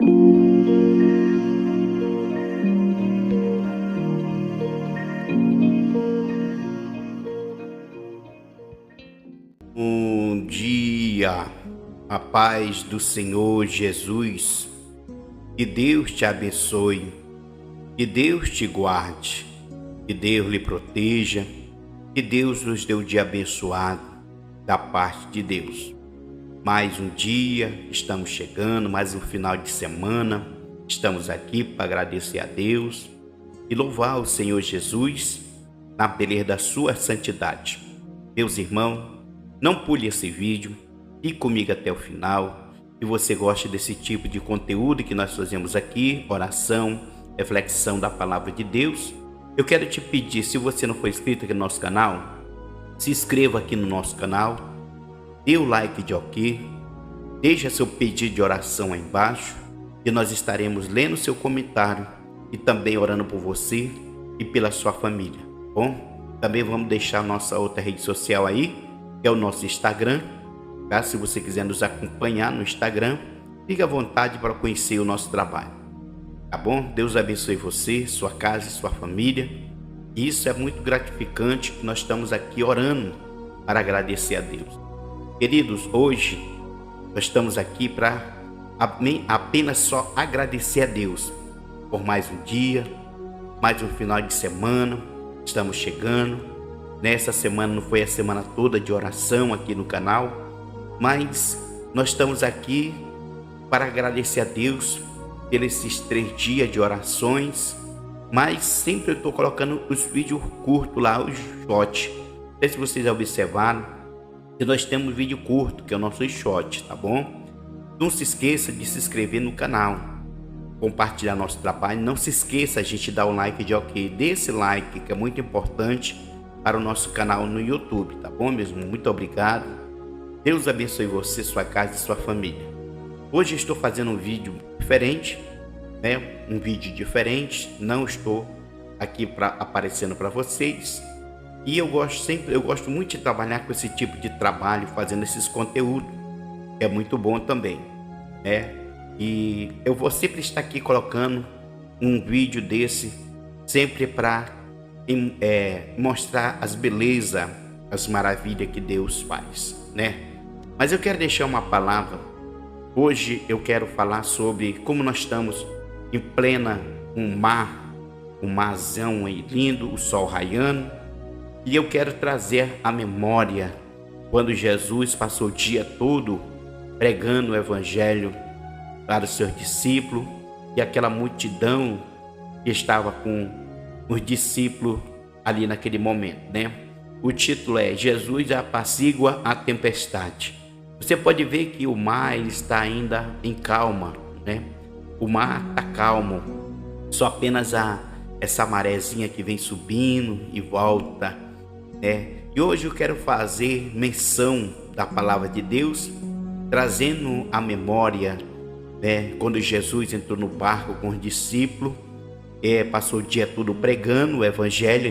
Bom dia, a paz do Senhor Jesus, que Deus te abençoe, que Deus te guarde, que Deus lhe proteja, que Deus nos dê o dia abençoado da parte de Deus. Mais um dia, estamos chegando, mais um final de semana, estamos aqui para agradecer a Deus e louvar o Senhor Jesus na beleza da sua santidade. Meus irmãos, não pule esse vídeo, fique comigo até o final. Se você gosta desse tipo de conteúdo que nós fazemos aqui, oração, reflexão da palavra de Deus, eu quero te pedir, se você não for inscrito aqui no nosso canal, se inscreva aqui no nosso canal, dê o like de ok, deixa seu pedido de oração aí embaixo, que nós estaremos lendo seu comentário e também orando por você e pela sua família, bom? Também vamos deixar nossa outra rede social aí, que é o nosso Instagram, tá? Se você quiser nos acompanhar no Instagram, fique à vontade para conhecer o nosso trabalho, tá bom? Deus abençoe você, sua casa e sua família. Isso é muito gratificante que nós estamos aqui orando para agradecer a Deus. Queridos, hoje nós estamos aqui para apenas só agradecer a Deus por mais um dia, mais um final de semana. Estamos chegando. Nessa semana não foi a semana toda de oração aqui no canal, mas nós estamos aqui para agradecer a Deus por esses 3 dias de orações, mas sempre eu estou colocando os vídeos curtos lá, os short. Não sei se vocês já observaram que nós temos vídeo curto, que é o nosso short, tá bom? Não se esqueça de se inscrever no canal, compartilhar nosso trabalho. Não se esqueça a gente dar um like de ok, dê esse like que é muito importante para o nosso canal no YouTube, tá bom mesmo? Muito obrigado. Deus abençoe você, sua casa e sua família. Hoje eu estou fazendo um vídeo diferente, né? Um vídeo diferente. Não estou aqui aparecendo para vocês. E eu gosto muito de trabalhar com esse tipo de trabalho, fazendo esses conteúdos. É muito bom também, né? E eu vou sempre estar aqui colocando um vídeo desse, sempre para mostrar as belezas, as maravilhas que Deus faz, né? Mas eu quero deixar uma palavra. Hoje eu quero falar sobre como nós estamos em plena um marzão aí lindo, o sol raiando, e eu quero trazer à memória quando Jesus passou o dia todo pregando o evangelho para os seus discípulos e aquela multidão que estava com os discípulos ali naquele momento, né? O título é Jesus apacigua a tempestade. Você pode ver que o mar está ainda em calma, né? O mar está calmo, só apenas essa marezinha que vem subindo e volta, né? E hoje eu quero fazer menção da palavra de Deus, trazendo à memória, né, quando Jesus entrou no barco com os discípulos, passou o dia todo pregando o evangelho,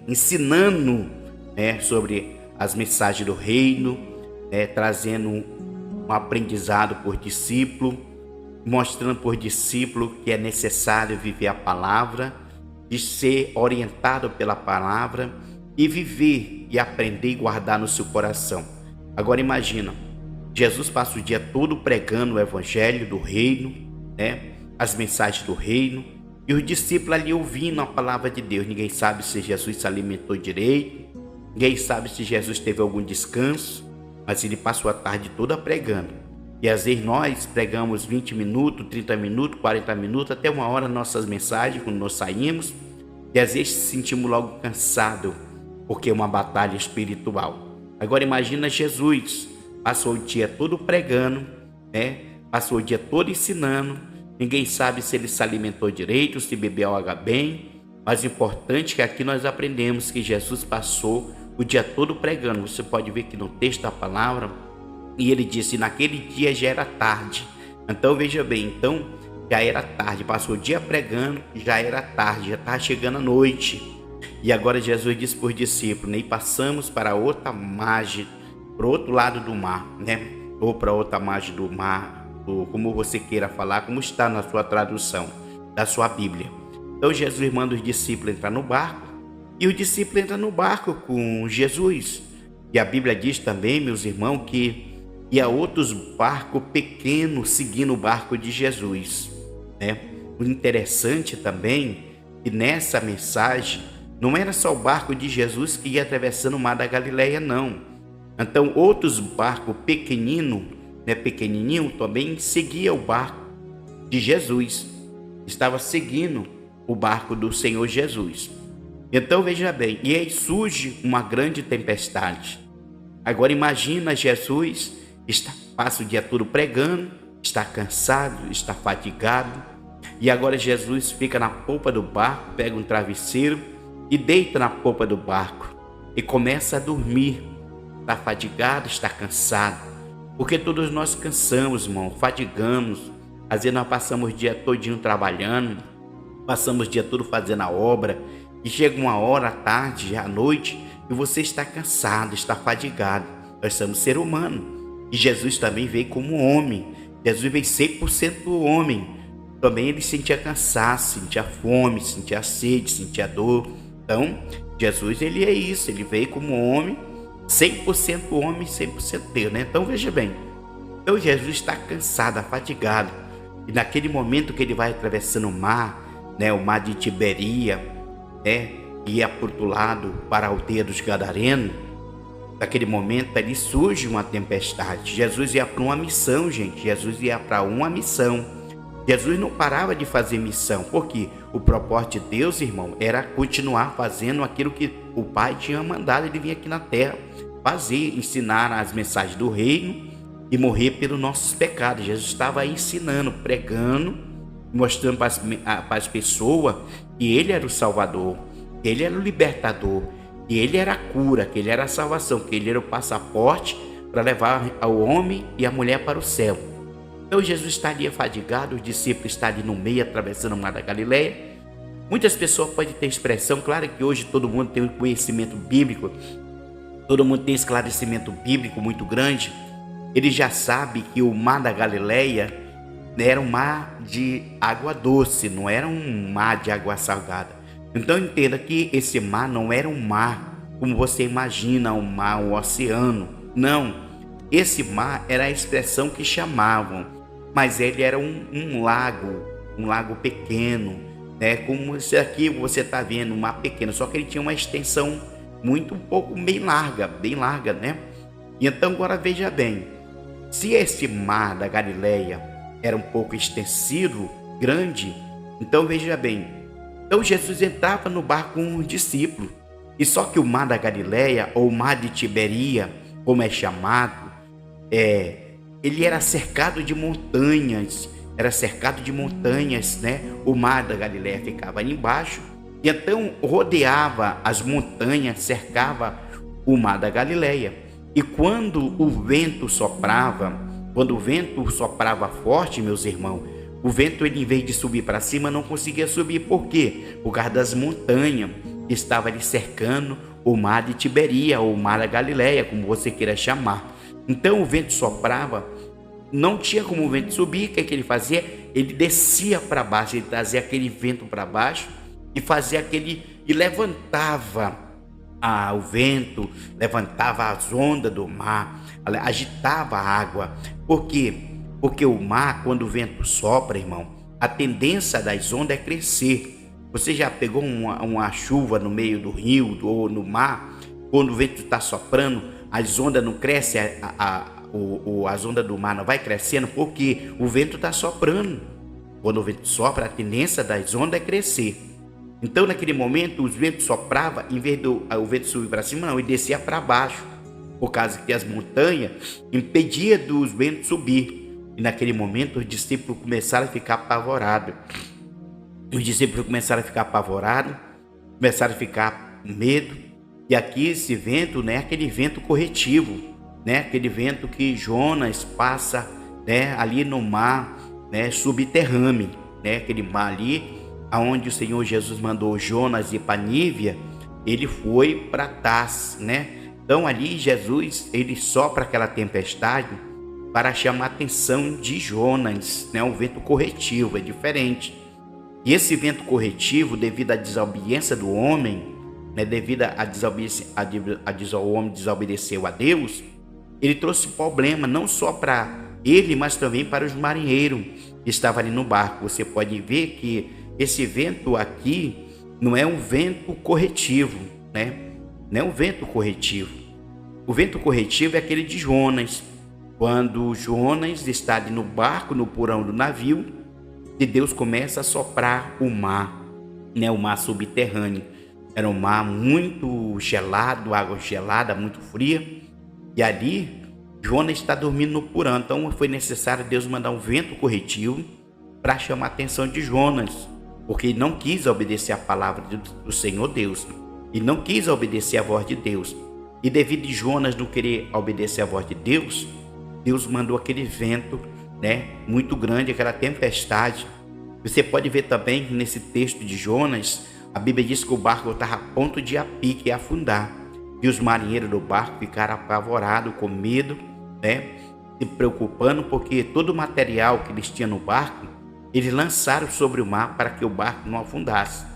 ensinando, né, sobre as mensagens do reino, né, trazendo um aprendizado por discípulo, mostrando por discípulo que é necessário viver a palavra, de ser orientado pela palavra e viver e aprender e guardar no seu coração. Agora imagina, Jesus passa o dia todo pregando o evangelho do reino, né, as mensagens do reino, e os discípulos ali ouvindo a palavra de Deus. Ninguém sabe se Jesus se alimentou direito, ninguém sabe se Jesus teve algum descanso, mas ele passou a tarde toda pregando. E às vezes nós pregamos 20 minutos, 30 minutos, 40 minutos, até 1 hora nossas mensagens quando nós saímos, e às vezes sentimos logo cansado, porque é uma batalha espiritual. Agora imagina Jesus, passou o dia todo pregando, né? Passou o dia todo ensinando. Ninguém sabe se ele se alimentou direito, se bebeu água bem, mas o importante é que aqui nós aprendemos que Jesus passou o dia todo pregando. Você pode ver que no texto da palavra, e ele disse, naquele dia já era tarde. Então veja bem, então já era tarde, passou o dia pregando, já era tarde, já estava chegando a noite. E agora Jesus disse para os discípulos, né? E passamos para outra margem, para o outro lado do mar, né? Ou para outra margem do mar, ou como você queira falar, como está na sua tradução da sua Bíblia. Então Jesus manda os discípulos entrar no barco, e o discípulo entra no barco com Jesus. E a Bíblia diz também, meus irmãos, que há outros barcos pequenos seguindo o barco de Jesus, né? O interessante também que nessa mensagem não era só o barco de Jesus que ia atravessando o mar da Galileia, não. Então outros barcos pequenininho também seguia o barco de Jesus, estava seguindo o barco do Senhor Jesus. Então veja bem, e aí surge uma grande tempestade. Agora imagina, Jesus passa o dia todo pregando, está cansado, está fatigado, e agora Jesus fica na polpa do barco, pega um travesseiro e deita na polpa do barco e começa a dormir. Está fatigado, está cansado, porque todos nós cansamos, irmão, fatigamos. Às vezes nós passamos o dia todinho trabalhando, passamos o dia todo fazendo a obra, e chega uma hora à tarde, à noite, e você está cansado, está fatigado. Nós somos ser humano, e Jesus também veio como homem. Jesus veio 100% homem. Também ele sentia cansaço, sentia fome, sentia sede, sentia dor. Então Jesus, ele é isso, ele veio como homem, 100% homem, 100% Deus, né? Então veja bem, então Jesus está cansado, fatigado, e naquele momento que ele vai atravessando o mar, né, o mar de Tiberia, né, ia por outro lado para a aldeia dos Gadarenos, naquele momento ali surge uma tempestade. Jesus ia para uma missão, gente, Jesus ia para uma missão. Jesus não parava de fazer missão, porque o propósito de Deus, irmão, era continuar fazendo aquilo que o Pai tinha mandado ele vir aqui na terra fazer, ensinar as mensagens do reino e morrer pelos nossos pecados. Jesus estava ensinando, pregando, mostrando para as pessoas que ele era o Salvador, que ele era o libertador, que ele era a cura, que ele era a salvação, que ele era o passaporte para levar o homem e a mulher para o céu. Então Jesus está ali fadigado, os discípulos estão ali no meio, atravessando o mar da Galileia. Muitas pessoas podem ter expressão, claro que hoje todo mundo tem um conhecimento bíblico, todo mundo tem esclarecimento bíblico muito grande. Ele já sabe que o mar da Galileia era um mar de água doce, não era um mar de água salgada. Então entenda que esse mar não era um mar como você imagina, um mar, um oceano. Não, esse mar era a expressão que chamavam, mas ele era um lago pequeno, né? Como esse aqui você está vendo, um mar pequeno, só que ele tinha uma extensão bem larga, né? E então agora veja bem, se esse mar da Galileia era um pouco extensivo, grande, então veja bem, então Jesus entrava no barco com os discípulos, e só que o mar da Galileia, ou o mar de Tiberia, como é chamado, ele era cercado de montanhas, né? O mar da Galileia ficava ali embaixo, e então rodeava as montanhas, cercava o mar da Galileia. E quando o vento soprava forte, meus irmãos, o vento, ele, em vez de subir para cima, não conseguia subir. Por quê? Por causa das montanhas que estavam ali cercando o mar de Tiberia, ou o mar da Galileia, como você queira chamar. Então o vento soprava, não tinha como o vento subir. O que ele fazia? Ele descia para baixo, ele trazia aquele vento para baixo e fazia e levantava o vento, levantava as ondas do mar, agitava a água. Por quê? Porque o mar, quando o vento sopra, irmão, a tendência das ondas é crescer. Você já pegou uma chuva no meio do rio ou no mar? Quando o vento está soprando, as ondas não crescem, as ondas do mar não vai crescendo, porque o vento está soprando. Quando o vento sopra, a tendência das ondas é crescer. Então naquele momento os ventos sopravam, em vez do o vento subir para cima, não, ele descia para baixo, por causa que as montanhas impediam dos ventos subir. E naquele momento os discípulos começaram a ficar apavorados. Começaram a ficar com medo. E aqui esse vento, né, aquele vento corretivo, né, aquele vento que Jonas passa, né, ali no mar, né, subterrâneo, né, aquele mar ali, aonde o Senhor Jesus mandou Jonas ir para Nívia, ele foi para Tars, né? Então ali Jesus, ele sopra aquela tempestade, para chamar a atenção de Jonas, né? Um vento corretivo, é diferente. E esse vento corretivo, devido à desobediência do homem, né? Devido à desobediência, o homem desobedeceu a Deus, ele trouxe problema não só para ele, mas também para os marinheiros que estavam ali no barco. Você pode ver que esse vento aqui não é um vento corretivo, né? Não é um vento corretivo. O vento corretivo é aquele de Jonas. Quando Jonas está ali no barco, no porão do navio, e Deus começa a soprar o mar, né? O mar subterrâneo. Era um mar muito gelado, água gelada, muito fria. E ali, Jonas está dormindo no porão. Então foi necessário Deus mandar um vento corretivo para chamar a atenção de Jonas, porque ele não quis obedecer a palavra do Senhor Deus. Ele não quis obedecer a voz de Deus. E devido a Jonas não querer obedecer a voz de Deus, Deus mandou aquele vento, né, muito grande, aquela tempestade. Você pode ver também que nesse texto de Jonas, a Bíblia diz que o barco estava a ponto de a pique e afundar. E os marinheiros do barco ficaram apavorados, com medo, né, se preocupando, porque todo o material que eles tinham no barco, eles lançaram sobre o mar para que o barco não afundasse.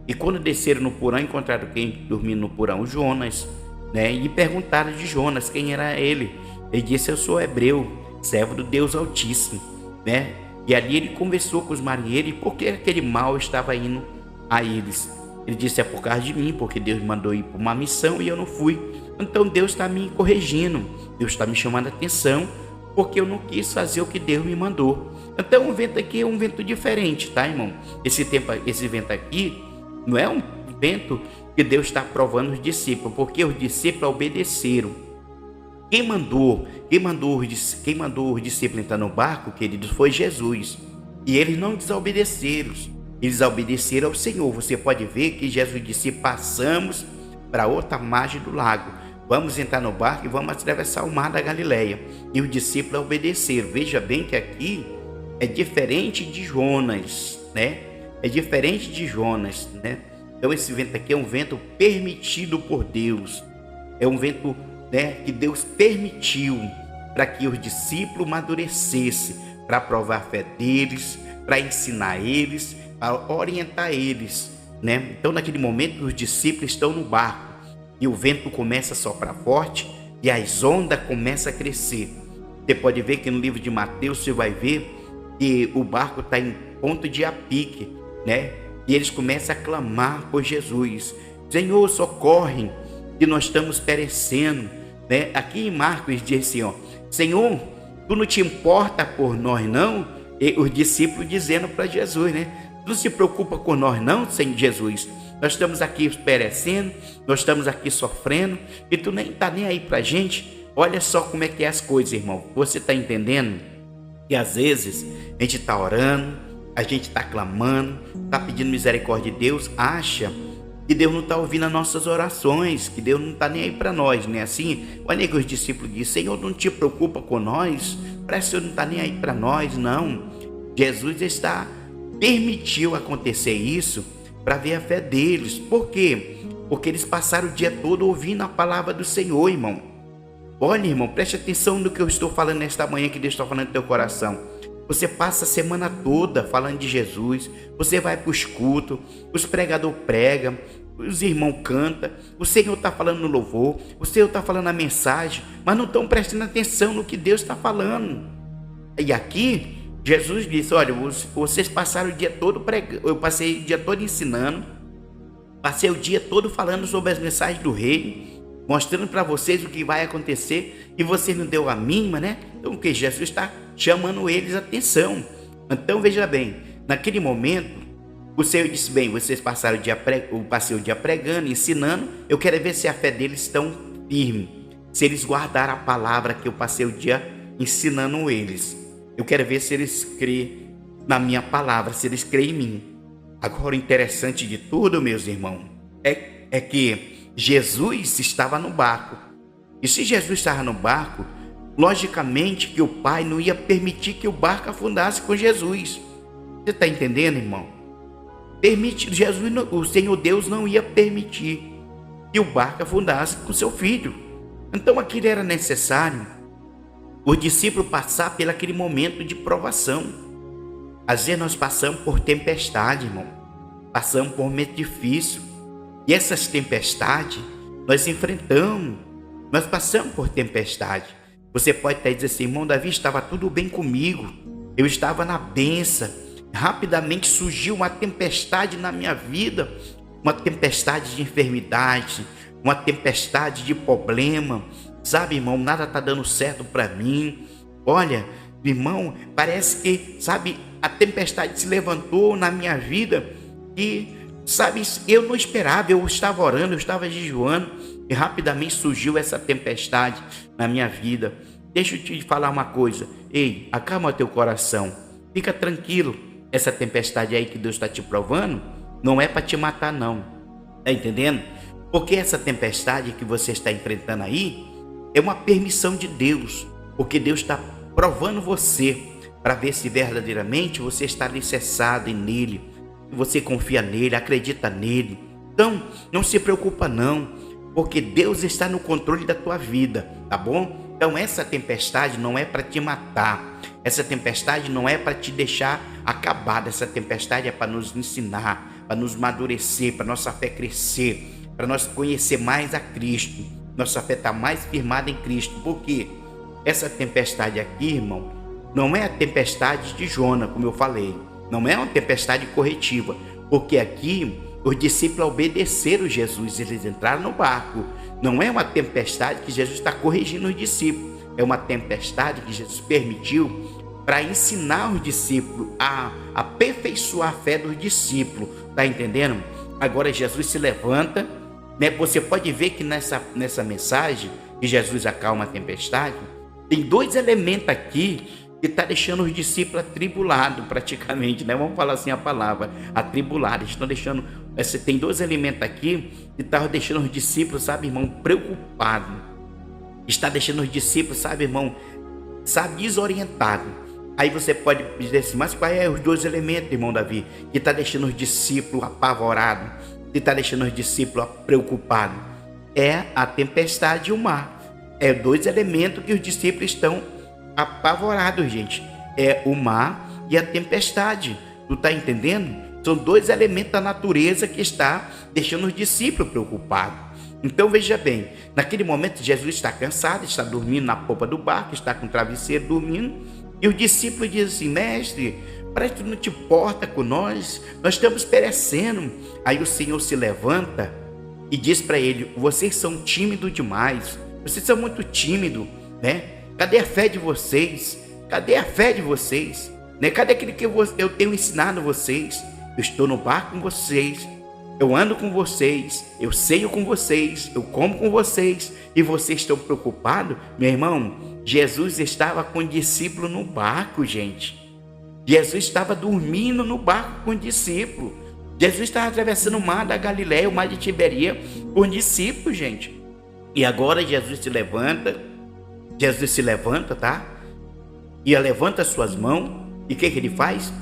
E quando desceram no porão, encontraram quem dormia no porão? Jonas, né? E perguntaram de Jonas quem era ele. Ele disse: eu sou hebreu, servo do Deus Altíssimo, né? E ali ele conversou com os marinheiros e por que aquele mal estava indo a eles. Ele disse: é por causa de mim, porque Deus me mandou ir para uma missão e eu não fui. Então Deus está me corrigindo, Deus está me chamando a atenção, porque eu não quis fazer o que Deus me mandou. Então o vento aqui é um vento diferente, tá, irmão? Esse vento aqui não é um vento que Deus está provando os discípulos, porque os discípulos obedeceram. Quem mandou os discípulos entrar no barco, queridos, foi Jesus. E eles não desobedeceram. Eles obedeceram ao Senhor. Você pode ver que Jesus disse: passamos para outra margem do lago. Vamos entrar no barco e vamos atravessar o mar da Galileia. E os discípulos obedeceram. Veja bem que aqui é diferente de Jonas, né? É diferente de Jonas, né? Então esse vento aqui é um vento permitido por Deus. É um vento, né, que Deus permitiu para que os discípulos amadurecessem, para provar a fé deles, para ensinar eles, para orientar eles, né? Então naquele momento os discípulos estão no barco e o vento começa a soprar forte e as ondas começam a crescer. Você pode ver que no livro de Mateus você vai ver que o barco está em ponto de apique, né? E eles começam a clamar por Jesus: Senhor, socorre, que nós estamos perecendo, né? Aqui em Marcos diz assim, ó: Senhor, tu não te importa por nós não? E os discípulos dizendo para Jesus, né? Tu não se preocupa com nós não, Senhor Jesus? Nós estamos aqui perecendo, nós estamos aqui sofrendo e tu nem está nem aí para a gente. Olha só como é que é as coisas, irmão. Você está entendendo? E às vezes a gente está orando, a gente está clamando, está pedindo misericórdia de Deus, acha que Deus não está ouvindo as nossas orações, que Deus não está nem aí para nós, né? Assim, olha que os discípulos dizem: Senhor, não te preocupa com nós? Parece que o Senhor não está nem aí para nós, não. Jesus permitiu acontecer isso para ver a fé deles. Por quê? Porque eles passaram o dia todo ouvindo a palavra do Senhor, irmão. Olha, irmão, preste atenção no que eu estou falando nesta manhã, que Deus está falando no teu coração. Você passa a semana toda falando de Jesus, você vai para os cultos, os pregadores pregam, os irmãos cantam, o Senhor está falando no louvor, o Senhor está falando a mensagem, mas não estão prestando atenção no que Deus está falando. E aqui, Jesus disse: olha, vocês passaram o dia todo pregando, eu passei o dia todo ensinando, passei o dia todo falando sobre as mensagens do Rei, mostrando para vocês o que vai acontecer, e vocês não deu a mínima, né? Então o que? Jesus está chamando eles a atenção. Então veja bem, naquele momento o Senhor disse: bem, vocês passaram eu passei o dia pregando, ensinando, eu quero ver se a fé deles estão firme, se eles guardaram a palavra que eu passei o dia ensinando eles. Eu quero ver se eles creem na minha palavra, se eles creem em mim. Agora, o interessante de tudo, meus irmãos, é que Jesus estava no barco. E se Jesus estava no barco, logicamente que o Pai não ia permitir que o barco afundasse com Jesus. Você está entendendo, irmão? O Senhor Deus não ia permitir que o barco afundasse com seu filho. Então aquilo era necessário os discípulos passar por aquele momento de provação. Às vezes nós passamos por tempestade, irmão. Passamos por um momento difícil. E essas tempestades nós enfrentamos. Nós passamos por tempestade. Você pode até dizer assim, irmão Davi, estava tudo bem comigo. Eu estava na bênção. Rapidamente surgiu uma tempestade na minha vida. Uma tempestade de enfermidade. Uma tempestade de problema. Sabe, irmão, nada está dando certo para mim. Olha, irmão, parece que, sabe, a tempestade se levantou na minha vida e, sabe, eu não esperava, eu estava orando, eu estava jejuando e rapidamente surgiu essa tempestade na minha vida. Deixa eu te falar uma coisa, ei, acalma teu coração, fica tranquilo, essa tempestade aí que Deus está te provando não é para te matar não, tá entendendo? Porque essa tempestade que você está enfrentando aí é uma permissão de Deus, porque Deus está provando você para ver se verdadeiramente você está alicerçado nele, você confia nele, acredita nele. Então, não se preocupa não, porque Deus está no controle da tua vida, tá bom? Então, essa tempestade não é para te matar, essa tempestade não é para te deixar acabada, essa tempestade é para nos ensinar, para nos amadurecer, para nossa fé crescer, para nós conhecer mais a Cristo, nossa fé está mais firmada em Cristo, porque essa tempestade aqui, irmão, não é a tempestade de Jonas, como eu falei, não é uma tempestade corretiva, porque aqui os discípulos obedeceram Jesus, eles entraram no barco. Não é uma tempestade que Jesus está corrigindo os discípulos, é uma tempestade que Jesus permitiu para ensinar os discípulos a aperfeiçoar a fé dos discípulos, tá entendendo? Agora Jesus se levanta, né? Você pode ver que nessa mensagem que Jesus acalma a tempestade, tem dois elementos aqui que está deixando os discípulos atribulados praticamente, né? Vamos falar assim a palavra, atribulados. Estão deixando, tem dois elementos aqui que estão deixando os discípulos, sabe, irmão, preocupados. Está deixando os discípulos, sabe, irmão, sabe, desorientados. Aí você pode dizer assim, mas quais são os dois elementos, irmão Davi, que está deixando os discípulos apavorados, que está deixando os discípulos preocupados? É a tempestade e o mar. É dois elementos que os discípulos estão apavorados, gente. É o mar e a tempestade. Tu tá entendendo? São dois elementos da natureza que está deixando os discípulos preocupados. Então veja bem, naquele momento Jesus está cansado, está dormindo na popa do barco, está com o travesseiro dormindo, e os discípulos dizem assim, mestre, parece que tu não te importa com nós estamos perecendo. Aí o Senhor se levanta e diz para ele, vocês são tímidos demais, vocês são muito tímidos, né? Cadê a fé de vocês? Cadê a fé de vocês? Né? Cadê aquilo que eu tenho ensinado vocês? Eu estou no barco com vocês, eu ando com vocês, eu ceio com vocês, eu como com vocês, e vocês estão preocupados? Meu irmão, Jesus estava com o discípulo no barco, gente. Jesus estava dormindo no barco com o discípulo. Jesus estava atravessando o mar da Galileia, o mar de Tiberia, com o discípulo, gente. E agora Jesus se levanta, tá? E levanta as suas mãos. E o que ele faz?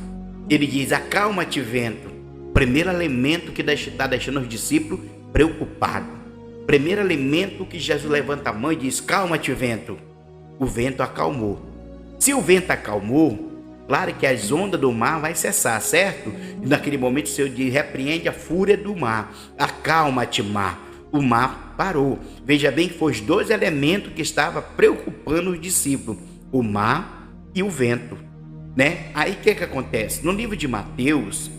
Ele diz, acalma-te, vento. Primeiro elemento que está deixando os discípulos preocupados. Primeiro elemento que Jesus levanta a mão e diz, calma-te, vento. O vento acalmou. Se o vento acalmou, claro que as ondas do mar vai cessar, certo? E naquele momento o Senhor repreende a fúria do mar. Acalma-te, mar. O mar parou. Veja bem que foram os dois elementos que estavam preocupando os discípulos, o mar e o vento, né? Aí o que acontece? No livro de Mateus,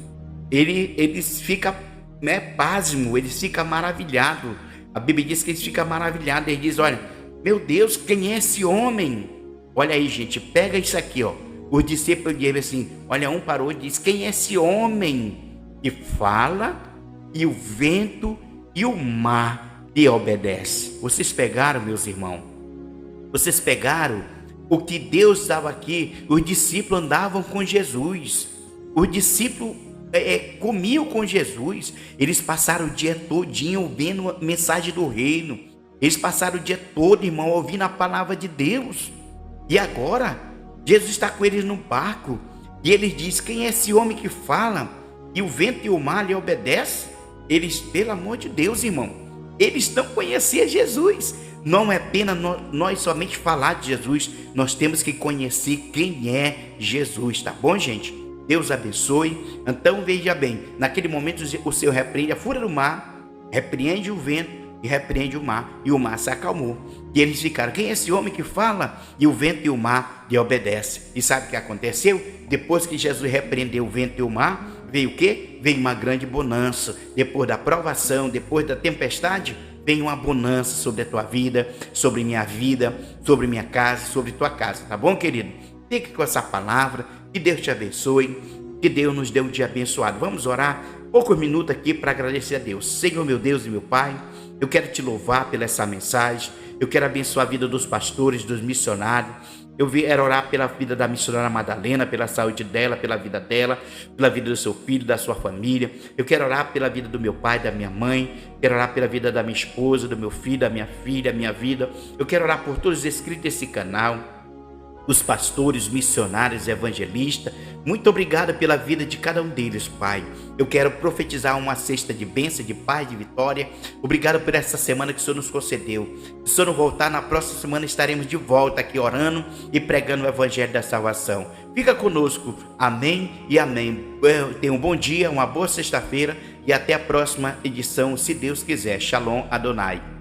eles ficam, né, pasmo, eles ficam maravilhados. A Bíblia diz que eles ficam maravilhados, eles dizem, olha, meu Deus, quem é esse homem? Olha aí, gente, pega isso aqui, ó. Os discípulos dizem assim, olha, um parou e diz, quem é esse homem que fala e o vento e o mar lhe obedece? Vocês pegaram, meus irmãos? Vocês pegaram o que Deus dava aqui? Os discípulos andavam com Jesus. Os discípulos comiam com Jesus. Eles passaram o dia todinho ouvindo a mensagem do reino. Eles passaram o dia todo, irmão, ouvindo a palavra de Deus. E agora, Jesus está com eles no barco. E ele diz, quem é esse homem que fala e o vento e o mar lhe obedecem? Eles, pelo amor de Deus, irmão, eles não conheciam Jesus. Não é apenas nós somente falar de Jesus, nós temos que conhecer quem é Jesus, tá bom, gente? Deus abençoe. Então veja bem, naquele momento o Senhor repreende a fúria do mar, repreende o vento e repreende o mar se acalmou. E eles ficaram, quem é esse homem que fala? E o vento e o mar lhe obedecem. E sabe o que aconteceu? Depois que Jesus repreendeu o vento e o mar, veio o quê? Veio uma grande bonança. Depois da provação, depois da tempestade, vem uma bonança sobre a tua vida, sobre minha casa, sobre tua casa, tá bom, querido? Fique com essa palavra, que Deus te abençoe, que Deus nos dê um dia abençoado. Vamos orar poucos minutos aqui para agradecer a Deus. Senhor, meu Deus e meu Pai, eu quero te louvar pela essa mensagem, eu quero abençoar a vida dos pastores, dos missionários. Eu quero orar pela vida da missionária Madalena, pela saúde dela, pela vida do seu filho, da sua família. Eu quero orar pela vida do meu pai, da minha mãe. Quero orar pela vida da minha esposa, do meu filho, da minha filha, minha vida. Eu quero orar por todos os inscritos desse canal, os pastores, missionários, evangelistas. Muito obrigado pela vida de cada um deles, Pai. Eu quero profetizar uma cesta de bênção, de paz, de vitória. Obrigado por essa semana que o Senhor nos concedeu. Se o Senhor não voltar, na próxima semana estaremos de volta aqui orando e pregando o Evangelho da Salvação. Fica conosco. Amém e amém. Tenha um bom dia, uma boa sexta-feira e até a próxima edição, se Deus quiser. Shalom Adonai.